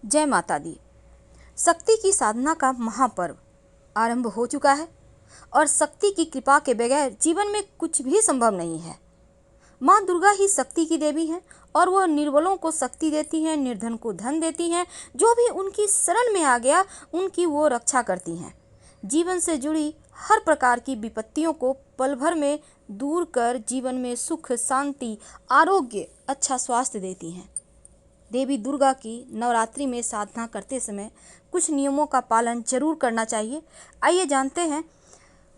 जय माता दी। शक्ति की साधना का महापर्व आरंभ हो चुका है और शक्ति की कृपा के बगैर जीवन में कुछ भी संभव नहीं है। माँ दुर्गा ही शक्ति की देवी हैं और वह निर्बलों को शक्ति देती हैं, निर्धन को धन देती हैं। जो भी उनकी शरण में आ गया उनकी वो रक्षा करती हैं। जीवन से जुड़ी हर प्रकार की विपत्तियों को पल भर में दूर कर जीवन में सुख, शांति, आरोग्य, अच्छा स्वास्थ्य देती हैं। देवी दुर्गा की नवरात्रि में साधना करते समय कुछ नियमों का पालन जरूर करना चाहिए। आइए जानते हैं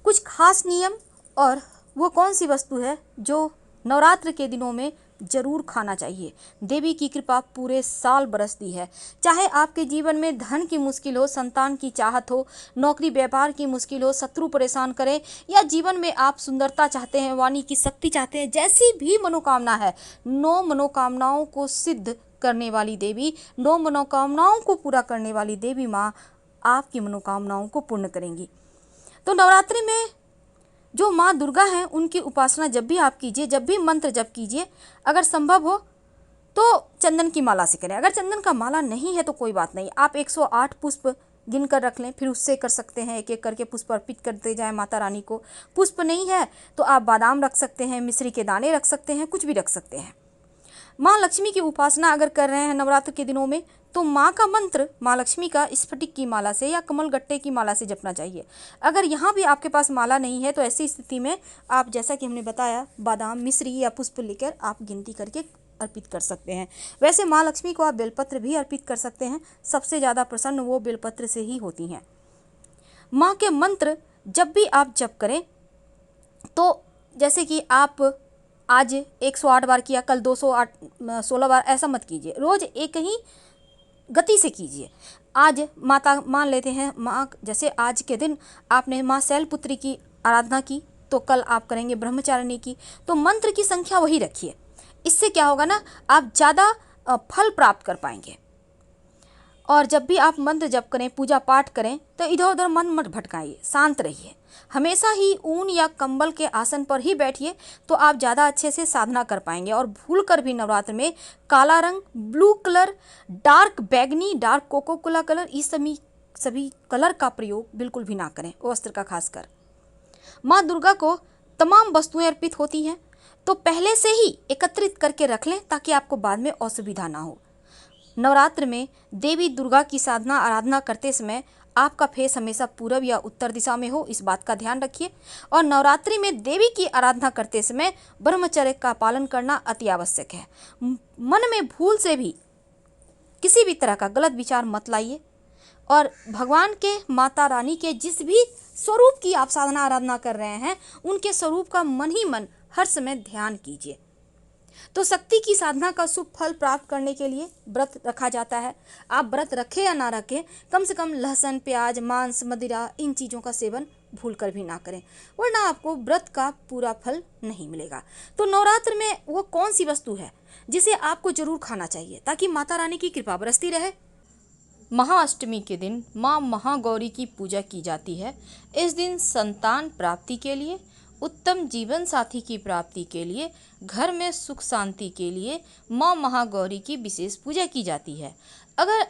कुछ खास नियम और वो कौन सी वस्तु है जो नवरात्र के दिनों में जरूर खाना चाहिए। देवी की कृपा पूरे साल बरसती है। चाहे आपके जीवन में धन की मुश्किल हो, संतान की चाहत हो, नौकरी व्यापार की मुश्किल हो, शत्रु परेशान करें या जीवन में आप सुंदरता चाहते हैं, वाणी की शक्ति चाहते हैं, जैसी भी मनोकामना है, 9 मनोकामनाओं को सिद्ध करने वाली देवी, 9 मनोकामनाओं को पूरा करने वाली देवी माँ आपकी मनोकामनाओं को पूर्ण करेंगी। तो नवरात्रि में जो माँ दुर्गा हैं उनकी उपासना जब भी आप कीजिए, जब भी मंत्र जप कीजिए, अगर संभव हो तो चंदन की माला से करें। अगर चंदन का माला नहीं है तो कोई बात नहीं, आप 108 पुष्प गिन कर रख लें, फिर उससे कर सकते हैं। एक एक करके पुष्प अर्पित करते जाएं माता रानी को। पुष्प नहीं है तो आप बादाम रख सकते हैं, मिश्री के दाने रख सकते हैं, कुछ भी रख सकते हैं। माँ लक्ष्मी की उपासना अगर कर रहे हैं नवरात्र के दिनों में तो माँ का मंत्र माँ लक्ष्मी का स्फटिक की माला से या कमल गट्टे की माला से जपना चाहिए। अगर यहाँ भी आपके पास माला नहीं है तो ऐसी स्थिति में आप, जैसा कि हमने बताया, बादाम, मिश्री या पुष्प लेकर आप गिनती करके अर्पित कर सकते हैं। वैसे माँ लक्ष्मी को आप बेलपत्र भी अर्पित कर सकते हैं। सबसे ज़्यादा प्रसन्न वो बेलपत्र से ही होती हैं। माँ के मंत्र जब भी आप जप करें तो जैसे कि आप आज 108 बार किया, कल 216 बार, ऐसा मत कीजिए। रोज़ एक ही गति से कीजिए। आज माता मान लेते हैं माँ, जैसे आज के दिन आपने माँ शैलपुत्री की आराधना की तो कल आप करेंगे ब्रह्मचारिणी की। तो मंत्र की संख्या वही रखिए। इससे क्या होगा ना, आप ज़्यादा फल प्राप्त कर पाएंगे। और जब भी आप मंत्र जप करें, पूजा पाठ करें तो इधर उधर मन मत भटकाइए, शांत रहिए। हमेशा ही ऊन या कंबल के आसन पर ही बैठिए तो आप ज़्यादा अच्छे से साधना कर पाएंगे। और भूल कर भी नवरात्र में काला रंग, ब्लू कलर, डार्क बैगनी, डार्क कोको कोला कलर, इस सभी कलर का प्रयोग बिल्कुल भी ना करें, वस्त्र का खासकर। माँ दुर्गा को तमाम वस्तुएं अर्पित होती हैं तो पहले से ही एकत्रित करके रख लें ताकि आपको बाद में असुविधा ना हो। नवरात्र में देवी दुर्गा की साधना आराधना करते समय आपका फेस हमेशा पूरब या उत्तर दिशा में हो, इस बात का ध्यान रखिए। और नवरात्रि में देवी की आराधना करते समय ब्रह्मचर्य का पालन करना अति आवश्यक है। मन में भूल से भी किसी भी तरह का गलत विचार मत लाइए और भगवान के, माता रानी के जिस भी स्वरूप की आप साधना आराधना कर रहे हैं उनके स्वरूप का मन ही मन हर समय ध्यान कीजिए। तो शक्ति की साधना का शुभ फल प्राप्त करने के लिए व्रत रखा जाता है। आप व्रत रखें या ना रखें, कम से कम लहसुन, प्याज, मांस, मदिरा, इन चीज़ों का सेवन भूल कर भी ना करें, वरना आपको व्रत का पूरा फल नहीं मिलेगा। तो नवरात्र में वो कौन सी वस्तु है जिसे आपको जरूर खाना चाहिए ताकि माता रानी की कृपा बरसती रहे। महाअष्टमी के दिन माँ महागौरी की पूजा की जाती है। इस दिन संतान प्राप्ति के लिए, उत्तम जीवन साथी की प्राप्ति के लिए, घर में सुख शांति के लिए माँ महागौरी की विशेष पूजा की जाती है। अगर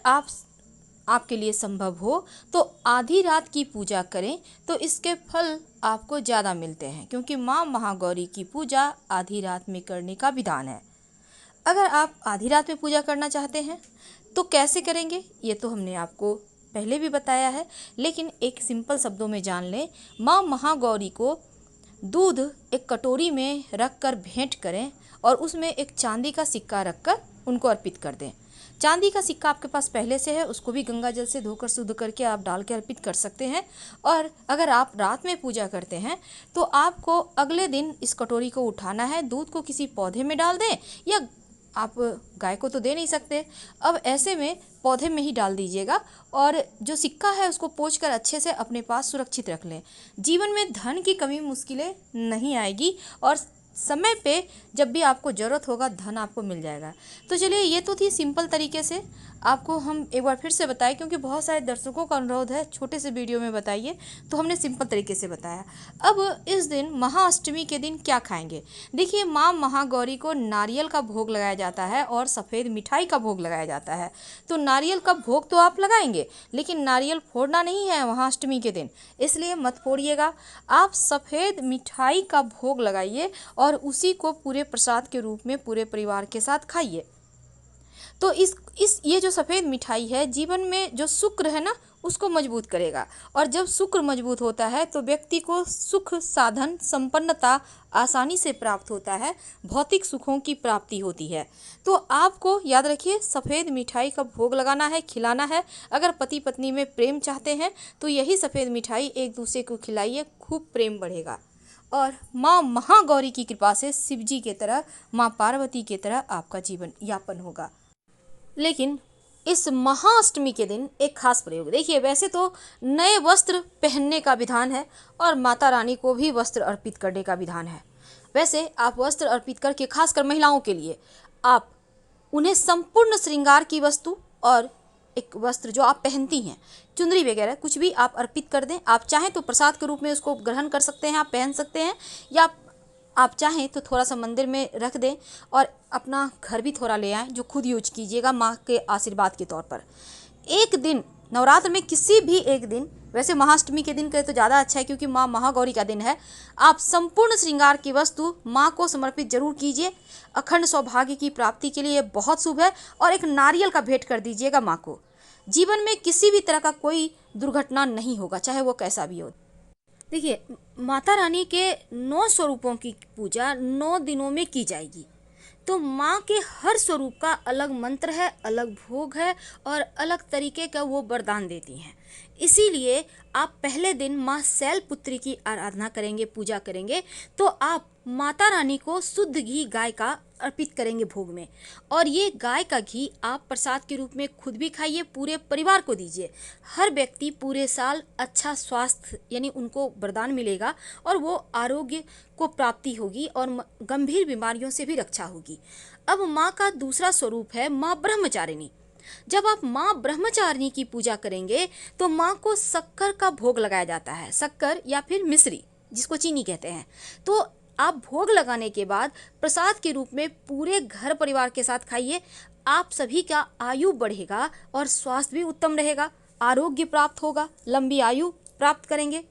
आपके लिए संभव हो तो आधी रात की पूजा करें तो इसके फल आपको ज़्यादा मिलते हैं, क्योंकि माँ महागौरी की पूजा आधी रात में करने का विधान है। अगर आप आधी रात में पूजा करना चाहते हैं तो कैसे करेंगे ये तो हमने आपको पहले भी बताया है, लेकिन एक सिंपल शब्दों में जान लें। माँ महागौरी को दूध एक कटोरी में रख कर भेंट करें और उसमें एक चांदी का सिक्का रखकर उनको अर्पित कर दें। चांदी का सिक्का आपके पास पहले से है, उसको भी गंगा जल से धोकर शुद्ध करके आप डाल के अर्पित कर सकते हैं। और अगर आप रात में पूजा करते हैं तो आपको अगले दिन इस कटोरी को उठाना है, दूध को किसी पौधे में डाल दें, या आप गाय को तो दे नहीं सकते, अब ऐसे में पौधे में ही डाल दीजिएगा और जो सिक्का है उसको पोंछकर अच्छे से अपने पास सुरक्षित रख लें। जीवन में धन की कमी, मुश्किलें नहीं आएगी और समय पे जब भी आपको ज़रूरत होगा धन आपको मिल जाएगा। तो चलिए, ये तो थी सिंपल तरीके से आपको हम एक बार फिर से बताएं, क्योंकि बहुत सारे दर्शकों का अनुरोध है छोटे से वीडियो में बताइए, तो हमने सिंपल तरीके से बताया। अब इस दिन महाअष्टमी के दिन क्या खाएंगे? देखिए, माँ महागौरी को नारियल का भोग लगाया जाता है और सफ़ेद मिठाई का भोग लगाया जाता है। तो नारियल का भोग तो आप लगाएंगे, लेकिन नारियल फोड़ना नहीं है महाअष्टमी के दिन, इसलिए मत फोड़िएगा। आप सफ़ेद मिठाई का भोग लगाइए और उसी को पूरे प्रसाद के रूप में पूरे परिवार के साथ खाइए। तो इस ये जो सफ़ेद मिठाई है, जीवन में जो शुक्र है ना, उसको मजबूत करेगा। और जब शुक्र मजबूत होता है तो व्यक्ति को सुख, साधन, संपन्नता आसानी से प्राप्त होता है, भौतिक सुखों की प्राप्ति होती है। तो आपको याद रखिए, सफ़ेद मिठाई का भोग लगाना है, खिलाना है। अगर पति पत्नी में प्रेम चाहते हैं तो यही सफ़ेद मिठाई एक दूसरे को खिलाइए, खूब प्रेम बढ़ेगा। और माँ महागौरी की कृपा से शिव जी की तरह, माँ पार्वती की तरह आपका जीवन यापन होगा। लेकिन इस महाअष्टमी के दिन एक खास प्रयोग। देखिए, वैसे तो नए वस्त्र पहनने का विधान है और माता रानी को भी वस्त्र अर्पित करने का विधान है। वैसे आप वस्त्र अर्पित करके, खासकर महिलाओं के लिए, आप उन्हें संपूर्ण श्रृंगार की वस्तु और एक वस्त्र जो आप पहनती हैं, चुंदरी वगैरह कुछ भी आप अर्पित कर दें। आप चाहें तो प्रसाद के रूप में उसको ग्रहण कर सकते हैं, आप पहन सकते हैं, या आप चाहें तो थोड़ा सा मंदिर में रख दें और अपना घर भी थोड़ा ले आएँ, जो खुद यूज कीजिएगा माँ के आशीर्वाद के तौर पर। एक दिन नवरात्र में किसी भी एक दिन, वैसे महाअष्टमी के दिन करें तो ज़्यादा अच्छा है क्योंकि माँ महागौरी का दिन है, आप संपूर्ण श्रृंगार की वस्तु माँ को समर्पित जरूर कीजिए। अखंड सौभाग्य की प्राप्ति के लिए बहुत शुभ है। और एक नारियल का भेंट कर दीजिएगा माँ को। जीवन में किसी भी तरह का कोई दुर्घटना नहीं होगा, चाहे वो कैसा भी हो। देखिए, माता रानी के 9 स्वरूपों की पूजा 9 दिनों में की जाएगी। तो माँ के हर स्वरूप का अलग मंत्र है, अलग भोग है और अलग तरीके का वो वरदान देती हैं। इसीलिए आप पहले दिन माँ शैलपुत्री की आराधना करेंगे, पूजा करेंगे, तो आप माता रानी को शुद्ध घी गाय का अर्पित करेंगे भोग में। और ये गाय का घी आप प्रसाद के रूप में खुद भी खाइए, पूरे परिवार को दीजिए। हर व्यक्ति पूरे साल अच्छा स्वास्थ्य, यानी उनको वरदान मिलेगा और वो आरोग्य को प्राप्ति होगी और गंभीर बीमारियों से भी रक्षा होगी। अब माँ का दूसरा स्वरूप है माँ ब्रह्मचारिणी। जब आप माँ ब्रह्मचारिणी की पूजा करेंगे तो माँ को शक्कर का भोग लगाया जाता है, शक्कर या फिर मिश्री जिसको चीनी कहते हैं। तो आप भोग लगाने के बाद प्रसाद के रूप में पूरे घर परिवार के साथ खाइए। आप सभी का आयु बढ़ेगा और स्वास्थ्य भी उत्तम रहेगा, आरोग्य प्राप्त होगा, लंबी आयु प्राप्त करेंगे।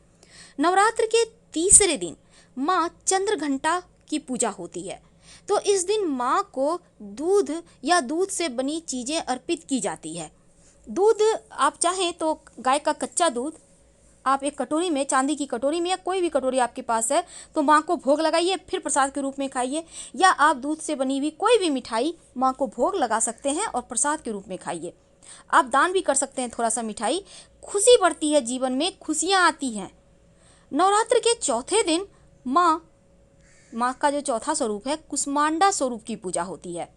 नवरात्र के तीसरे दिन माँ चंद्रघंटा की पूजा होती है। तो इस दिन माँ को दूध या दूध से बनी चीज़ें अर्पित की जाती है। दूध आप चाहें तो गाय का कच्चा दूध आप एक कटोरी में, चांदी की कटोरी में या कोई भी कटोरी आपके पास है, तो माँ को भोग लगाइए, फिर प्रसाद के रूप में खाइए। या आप दूध से बनी हुई कोई भी मिठाई माँ को भोग लगा सकते हैं और प्रसाद के रूप में खाइए। आप दान भी कर सकते हैं थोड़ा सा मिठाई। खुशी बढ़ती है, जीवन में खुशियाँ आती हैं। नवरात्र के चौथे दिन माँ का जो चौथा स्वरूप है कुष्मांडा स्वरूप की पूजा होती है।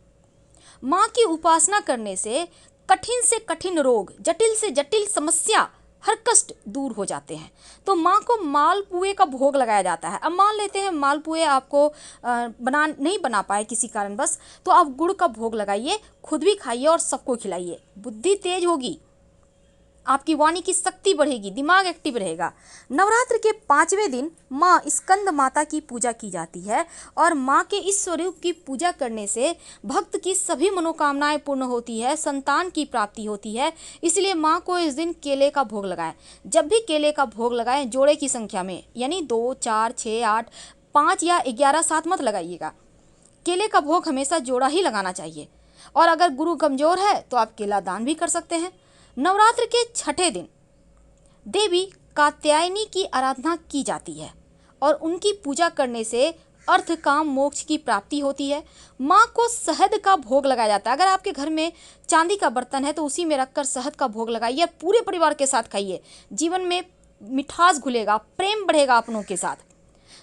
माँ की उपासना करने से कठिन रोग, जटिल से जटिल समस्या, हर कष्ट दूर हो जाते हैं। तो माँ को मालपुए का भोग लगाया जाता है। अब मान लेते हैं मालपुए आपको नहीं बना पाए किसी कारणवश, तो आप गुड़ का भोग लगाइए, खुद भी खाइए और सबको खिलाइए। बुद्धि तेज होगी, आपकी वाणी की शक्ति बढ़ेगी, दिमाग एक्टिव रहेगा। नवरात्र के 5वें दिन माँ स्कंद माता की पूजा की जाती है और माँ के इस स्वरूप की पूजा करने से भक्त की सभी मनोकामनाएं पूर्ण होती है, संतान की प्राप्ति होती है। इसलिए माँ को इस दिन केले का भोग लगाएं। जब भी केले का भोग लगाएं जोड़े की संख्या में, यानी 2, 4, 6, 8, 5 या 11 साथ मत लगाइएगा। केले का भोग हमेशा जोड़ा ही लगाना चाहिए। और अगर गुरु कमजोर है तो आप केला दान भी कर सकते हैं। नवरात्र के छठे दिन देवी कात्यायनी की आराधना की जाती है और उनकी पूजा करने से अर्थ, काम, मोक्ष की प्राप्ति होती है। माँ को शहद का भोग लगाया जाता है। अगर आपके घर में चांदी का बर्तन है तो उसी में रखकर शहद का भोग लगाइए और पूरे परिवार के साथ खाइए। जीवन में मिठास घुलेगा, प्रेम बढ़ेगा अपनों के साथ।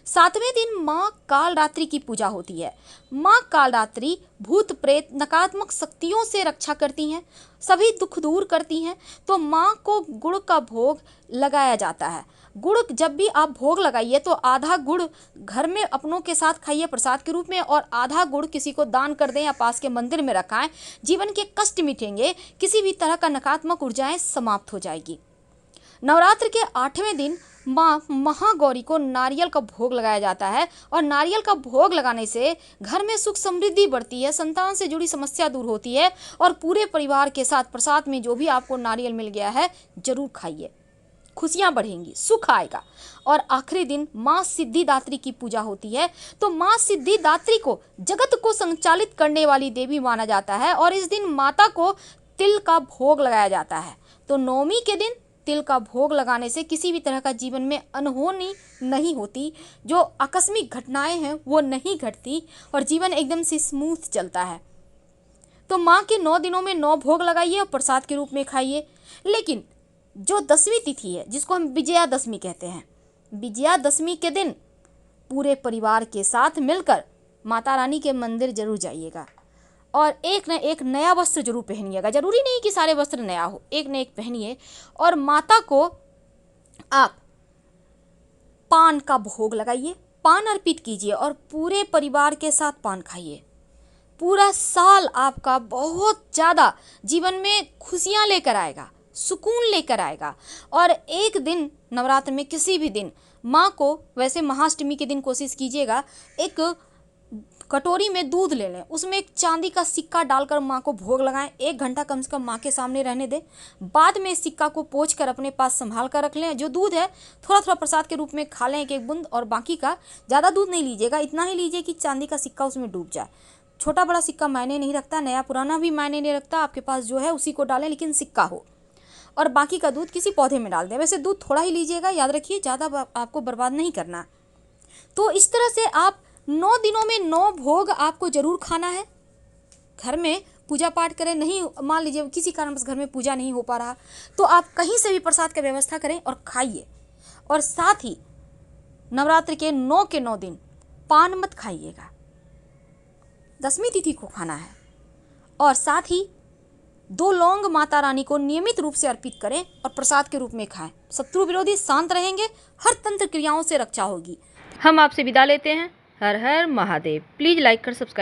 7वें दिन माँ कालरात्रि की पूजा होती है। माँ कालरात्रि भूत प्रेत नकारात्मक शक्तियों से रक्षा करती हैं, सभी दुख दूर करती हैं। तो माँ को गुड़ का भोग लगाया जाता है। गुड़ जब भी आप भोग लगाइए तो आधा गुड़ घर में अपनों के साथ खाइए प्रसाद के रूप में, और आधा गुड़ किसी को दान कर दें या पास के मंदिर में रखाएं। जीवन के कष्ट मिटेंगे, किसी भी तरह का नकारात्मक ऊर्जाएं समाप्त हो जाएगी। नवरात्र के 8वें दिन माँ महागौरी को नारियल का भोग लगाया जाता है, और नारियल का भोग लगाने से घर में सुख समृद्धि बढ़ती है, संतान से जुड़ी समस्या दूर होती है, और पूरे परिवार के साथ प्रसाद में जो भी आपको नारियल मिल गया है जरूर खाइए, खुशियां बढ़ेंगी, सुख आएगा। और आखिरी दिन माँ सिद्धिदात्री की पूजा होती है। तो माँ सिद्धिदात्री को जगत को संचालित करने वाली देवी माना जाता है, और इस दिन माता को तिल का भोग लगाया जाता है। तो नवमी के दिन तिल का भोग लगाने से किसी भी तरह का जीवन में अनहोनी नहीं होती, जो आकस्मिक घटनाएं हैं वो नहीं घटती, और जीवन एकदम से स्मूथ चलता है। तो माँ के 9 दिनों में 9 भोग लगाइए और प्रसाद के रूप में खाइए। लेकिन जो 10वीं तिथि है, जिसको हम विजयादशमी कहते हैं, विजयादशमी के दिन पूरे परिवार के साथ मिलकर माता रानी के मंदिर जरूर जाइएगा, और एक न एक नया वस्त्र जरूर पहनिएगा। जरूरी नहीं कि सारे वस्त्र नया हो, एक न एक पहनिए, और माता को आप पान का भोग लगाइए, पान अर्पित कीजिए, और पूरे परिवार के साथ पान खाइए। पूरा साल आपका बहुत ज़्यादा जीवन में खुशियाँ लेकर आएगा, सुकून लेकर आएगा। और एक दिन नवरात्र में किसी भी दिन माँ को, वैसे महाअष्टमी के दिन कोशिश कीजिएगा, एक कटोरी में दूध ले लें, उसमें एक चांदी का सिक्का डालकर माँ को भोग लगाएं। 1 घंटा कम से कम माँ के सामने रहने दें। बाद में इस सिक्का को पोंछ कर अपने पास संभाल कर रख लें। जो दूध है थोड़ा थोड़ा प्रसाद के रूप में खा लें, एक बूंद, और बाकी का ज़्यादा दूध नहीं लीजिएगा, इतना ही लीजिए कि चांदी का सिक्का उसमें डूब जाए। छोटा बड़ा सिक्का मायने नहीं रखता, नया पुराना भी मायने नहीं रखता, आपके पास जो है उसी को डालें, लेकिन सिक्का हो। और बाकी का दूध किसी पौधे में डाल दें। वैसे दूध थोड़ा ही लीजिएगा, याद रखिए, ज़्यादा आपको बर्बाद नहीं करना। तो इस तरह से आप 9 दिनों में 9 भोग आपको जरूर खाना है। घर में पूजा पाठ करें, नहीं मान लीजिए किसी कारणवश घर में पूजा नहीं हो पा रहा, तो आप कहीं से भी प्रसाद की व्यवस्था करें और खाइए। और साथ ही नवरात्र के 9 के 9 दिन पान मत खाइएगा, 10वीं तिथि को खाना है। और साथ ही 2 लौंग माता रानी को नियमित रूप से अर्पित करें और प्रसाद के रूप में खाएं। शत्रु विरोधी शांत रहेंगे, हर तंत्र क्रियाओं से रक्षा होगी। हम आपसे विदा लेते हैं। हर हर महादेव। प्लीज़ लाइक कर सब्सक्राइब